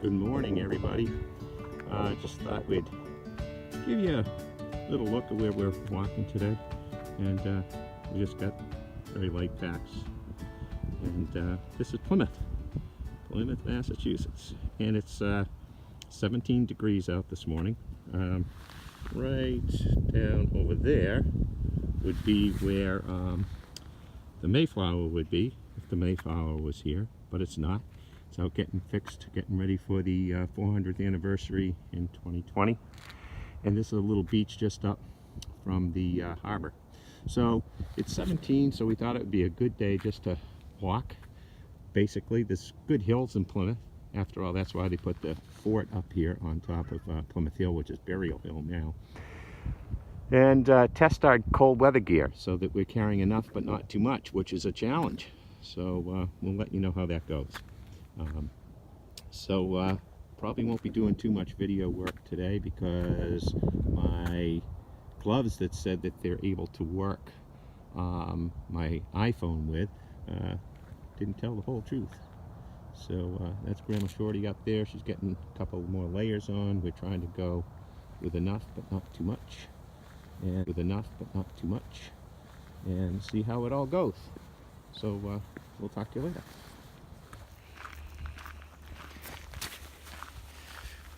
Good morning, everybody. Just thought we'd give you a little look at where we're walking today, and we just got very light packs. And this is Plymouth, Massachusetts, and it's 17 degrees out this morning. Right down over there would be where the Mayflower would be if the Mayflower was here, but it's not. It's out getting fixed, getting ready for the 400th anniversary in 2020. And this is a little beach just up from the harbor. So it's 17, so we thought it would be a good day just to walk. Basically, there's good hills in Plymouth. After all, that's why they put the fort up here on top of Plymouth Hill, which is Burial Hill now. And test our cold weather gear so that we're carrying enough but not too much, which is a challenge. So we'll let you know how that goes. Probably won't be doing too much video work today because my gloves that said that they're able to work my iPhone with didn't tell the whole truth. So that's Grandma Shortie up there. She's getting a couple more layers on. We're trying to go with enough but not too much, and and see how it all goes. So we'll talk to you later.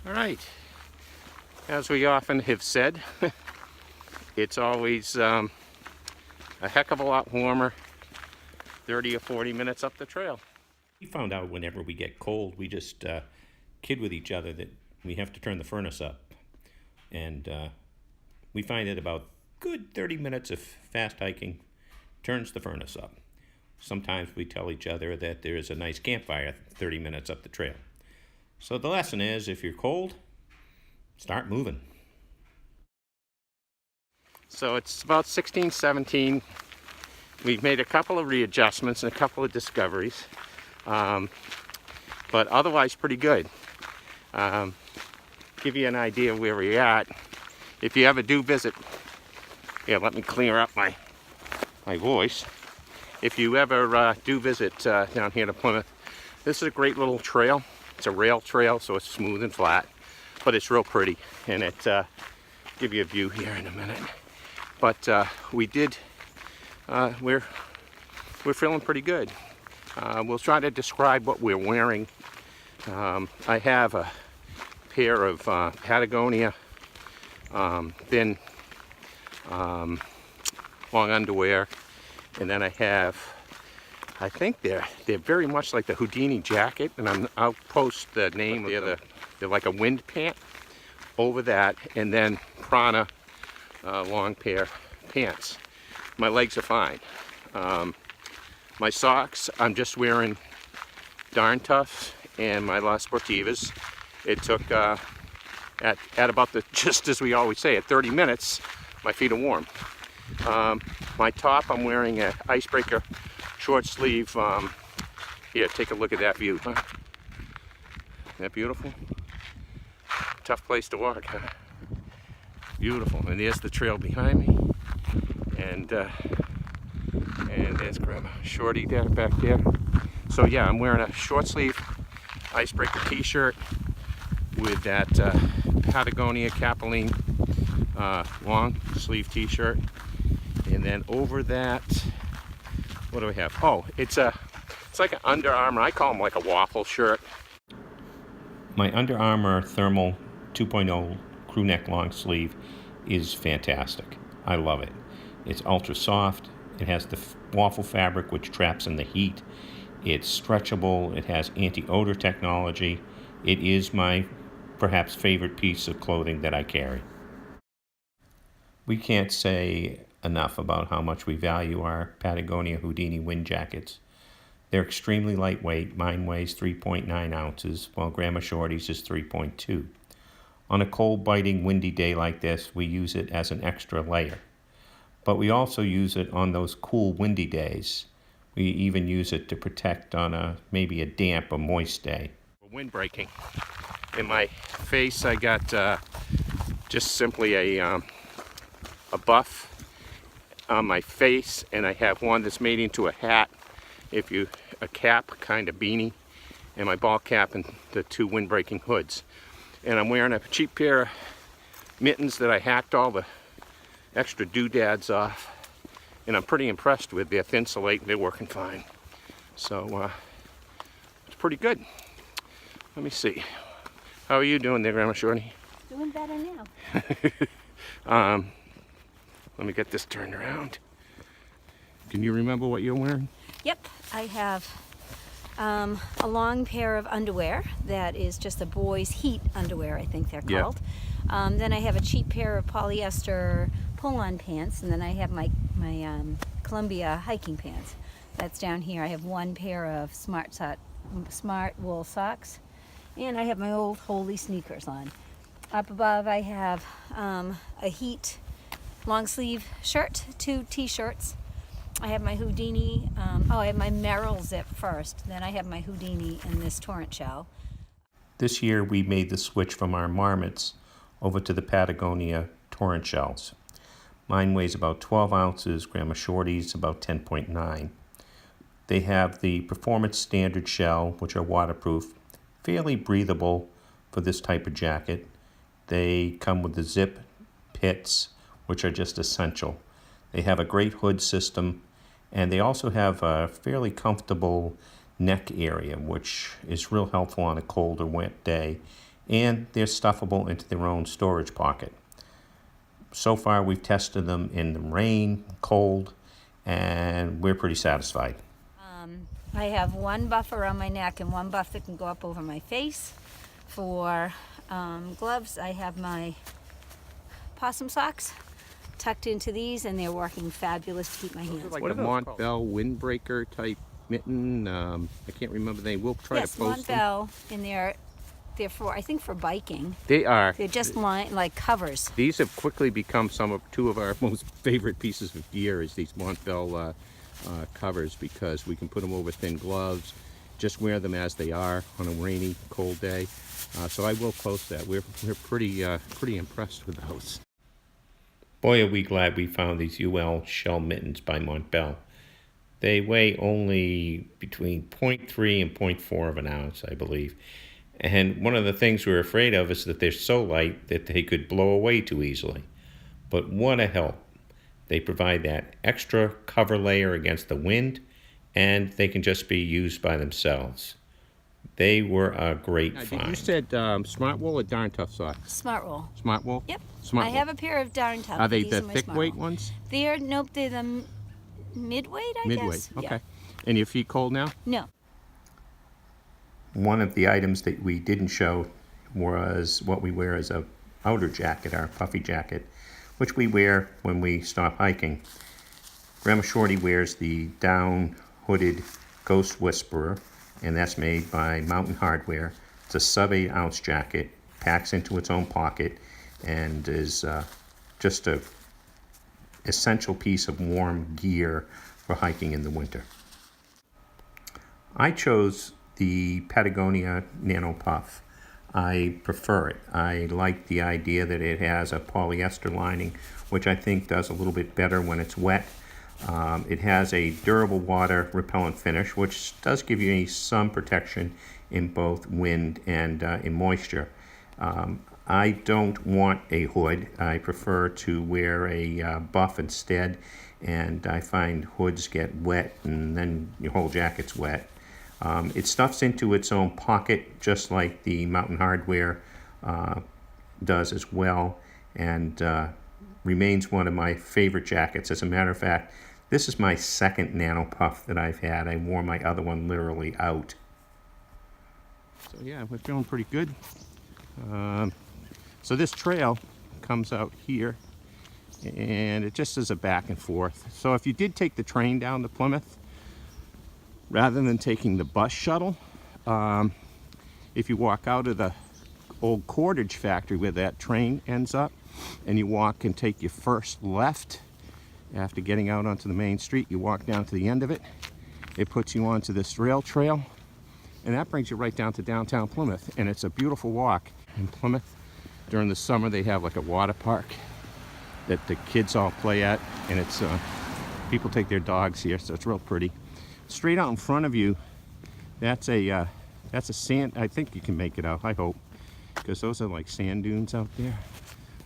All right, as we often have said, it's always a heck of a lot warmer 30 or 40 minutes up the trail. We found out whenever we get cold, we just kid with each other that we have to turn the furnace up. And we find that about good 30 minutes of fast hiking turns the furnace up. Sometimes we tell each other that there's a nice campfire 30 minutes up the trail. So the lesson is, if you're cold, start moving. So it's about 16, 17. We've made a couple of readjustments and a couple of discoveries, but otherwise pretty good. Give you an idea of where we're at. If you ever do visit, yeah, let me clear up my voice. If you ever do visit down here to Plymouth, this is a great little trail. It's a rail trail, so it's smooth and flat, but it's real pretty, and it give you a view here in a minute. But we're feeling pretty good. We'll try to describe what we're wearing. I have a pair of Patagonia thin long underwear, and then I have, I think they're very much like the Houdini jacket, and I'll post the name of they're like a wind pant over that, and then Prana long pair pants. My legs are fine. My socks, I'm just wearing Darn Toughs and my LaSportivas. It took at about just as we always say, at 30 minutes, my feet are warm. My top, I'm wearing an icebreaker short sleeve. Here, take a look at that view. Huh? Isn't that beautiful? Tough place to walk, huh? Beautiful. And there's the trail behind me. And there's Grandma Shortie back there. So yeah, I'm wearing a short sleeve icebreaker t-shirt with that Patagonia Capilene long sleeve t-shirt. And then over that, what do we have? Oh, it's like an Under Armour. I call them like a waffle shirt. My Under Armour Thermal 2.0 crew neck long sleeve is fantastic. I love it. It's ultra soft. It has the waffle fabric which traps in the heat. It's stretchable. It has anti-odor technology. It is my perhaps favorite piece of clothing that I carry. We can't say enough about how much we value our Patagonia Houdini wind jackets. They're extremely lightweight. Mine weighs 3.9 ounces, while Grandma Shortie's is 3.2. On a cold, biting, windy day like this, we use it as an extra layer. But we also use it on those cool, windy days. We even use it to protect on maybe a damp or moist day. Wind breaking. In my face, I got just simply a buff on my face, and I have one that's made into a hat, a cap kind of beanie, and my ball cap and the 2 windbreaking hoods. And I'm wearing a cheap pair of mittens that I hacked all the extra doodads off. And I'm pretty impressed with their thin insulate. They're working fine. So it's pretty good. Let me see. How are you doing there, Grandma Shortie? Doing better now. Let me get this turned around. Can you remember what you're wearing? Yep, I have a long pair of underwear that is just a boys' heat underwear, I think they're called. Then I have a cheap pair of polyester pull-on pants, and then I have my Columbia hiking pants. That's down here. I have 1 pair of smart wool socks, and I have my old Holy sneakers on. Up above I have a heat long sleeve shirt, 2 t-shirts. I have my Houdini, I have my Merrill zip first, then I have my Houdini and this Torrentshell. This year we made the switch from our marmots over to the Patagonia Torrentshells. Mine weighs about 12 ounces, Grandma Shortie's about 10.9. They have the Performance Standard shell, which are waterproof, fairly breathable for this type of jacket. They come with the zip pits, which are just essential. They have a great hood system, and they also have a fairly comfortable neck area, which is real helpful on a cold or wet day, and they're stuffable into their own storage pocket. So far we've tested them in the rain, cold, and we're pretty satisfied. I have 1 buff around my neck and 1 buff that can go up over my face. For gloves, I have my possum socks tucked into these, and they're working fabulous to keep my hands. Like a Montbell windbreaker type mitten. I can't remember the name. We'll try to post them. Montbell, and they're for, I think, for biking. They are. They're just like covers. These have quickly become 2 of our most favorite pieces of gear, is these Montbell covers, because we can put them over thin gloves, just wear them as they are on a rainy, cold day. So I will post that. We're pretty impressed with those. Boy, are we glad we found these UL shell mittens by Montbell. They weigh only between 0.3 and 0.4 of an ounce, I believe. And one of the things we're afraid of is that they're so light that they could blow away too easily. But what a help. They provide that extra cover layer against the wind, and they can just be used by themselves. They were a great find. You said Smart Wool or Darn Tough socks? Smart Wool. Smart Wool? Yep. Smart I Wool. have a pair of Darn Tough. Are they These the my thick Smart weight Wool. ones? They're the midweight, I guess. Midweight, okay. Yeah. And your feet cold now? No. One of the items that we didn't show was what we wear as a outer jacket, our puffy jacket, which we wear when we stop hiking. Grandma Shortie wears the down hooded Ghost Whisperer, and that's made by Mountain Hardware. It's a sub 8 ounce jacket, packs into its own pocket, and is just a essential piece of warm gear for hiking in the winter. I chose the Patagonia Nano Puff. I prefer it. I like the idea that it has a polyester lining, which I think does a little bit better when it's wet. It has a durable water repellent finish, which does give you some protection in both wind and in moisture. I don't want a hood. I prefer to wear a buff instead, and I find hoods get wet and then your whole jacket's wet. It stuffs into its own pocket, just like the Mountain Hardware does as well, and remains one of my favorite jackets. As a matter of fact, this is my second Nano Puff that I've had. I wore my other one literally out. So yeah, we're feeling pretty good. So this trail comes out here, and it just is a back and forth. So if you did take the train down to Plymouth, rather than taking the bus shuttle, if you walk out of the old cordage factory where that train ends up, and you walk and take your first left after getting out onto the main street, you walk down to the end of it, it puts you onto this rail trail, and that brings you right down to downtown Plymouth. And it's a beautiful walk. In Plymouth, during the summer, they have like a water park that the kids all play at, and it's people take their dogs here, so it's real pretty. Straight out in front of you, that's a That's a sand, I think you can make it out, I hope. Because those are like sand dunes out there.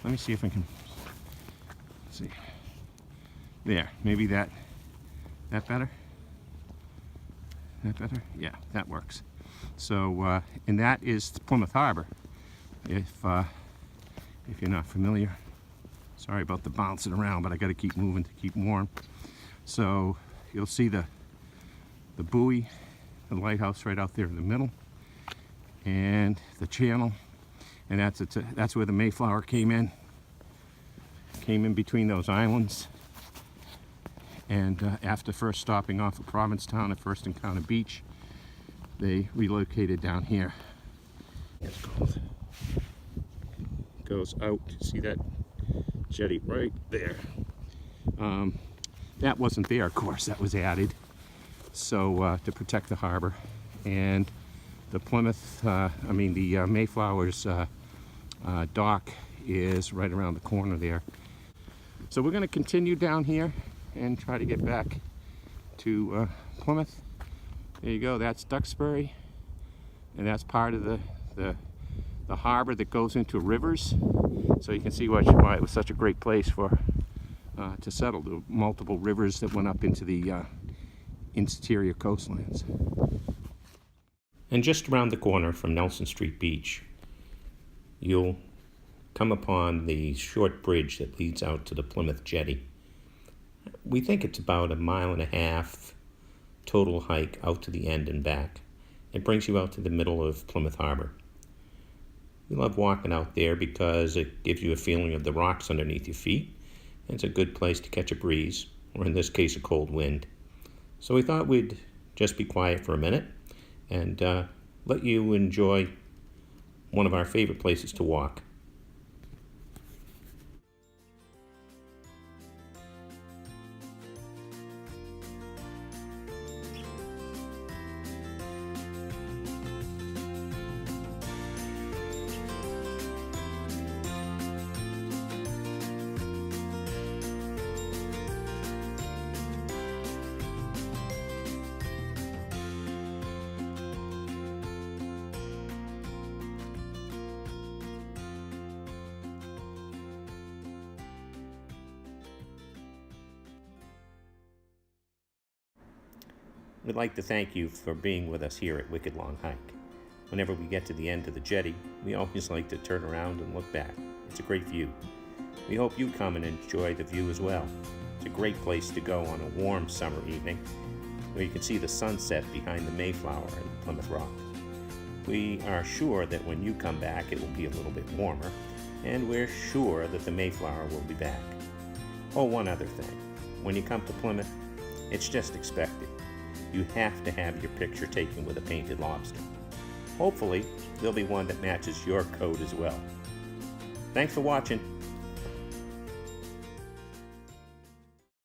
Let me see if I can, see. There, maybe that better? That better? Yeah, that works. So, and that is Plymouth Harbor. If you're not familiar. Sorry about the bouncing around, but I got to keep moving to keep warm. So you'll see the buoy, the lighthouse right out there in the middle, and the channel, and that's where the Mayflower came in between those islands. And after first stopping off of Provincetown at First Encounter Beach, they relocated down here. It's called. Goes out. See that jetty right there? That wasn't there, of course. That was added, so to protect the harbor. And the Plymouth, the Mayflower's dock is right around the corner there. So we're going to continue down here and try to get back to Plymouth. There you go. That's Duxbury, and that's part of the harbor that goes into rivers. So you can see why it was such a great place for to settle. The multiple rivers that went up into the interior coastlands. And just around the corner from Nelson Street Beach, you'll come upon the short bridge that leads out to the Plymouth Jetty. We think it's about 1.5 miles total hike out to the end and back. It brings you out to the middle of Plymouth Harbor. We love walking out there because it gives you a feeling of the rocks underneath your feet, and it's a good place to catch a breeze, or in this case a cold wind. So we thought we'd just be quiet for a minute and let you enjoy one of our favorite places to walk. We'd like to thank you for being with us here at Wicked Long Hike. Whenever we get to the end of the jetty, we always like to turn around and look back. It's a great view. We hope you come and enjoy the view as well. It's a great place to go on a warm summer evening where you can see the sunset behind the Mayflower and Plymouth Rock. We are sure that when you come back it will be a little bit warmer, and we're sure that the Mayflower will be back. Oh, one other thing. When you come to Plymouth, it's just expected. You have to have your picture taken with a painted lobster. Hopefully, there'll be one that matches your coat as well. Thanks for watching.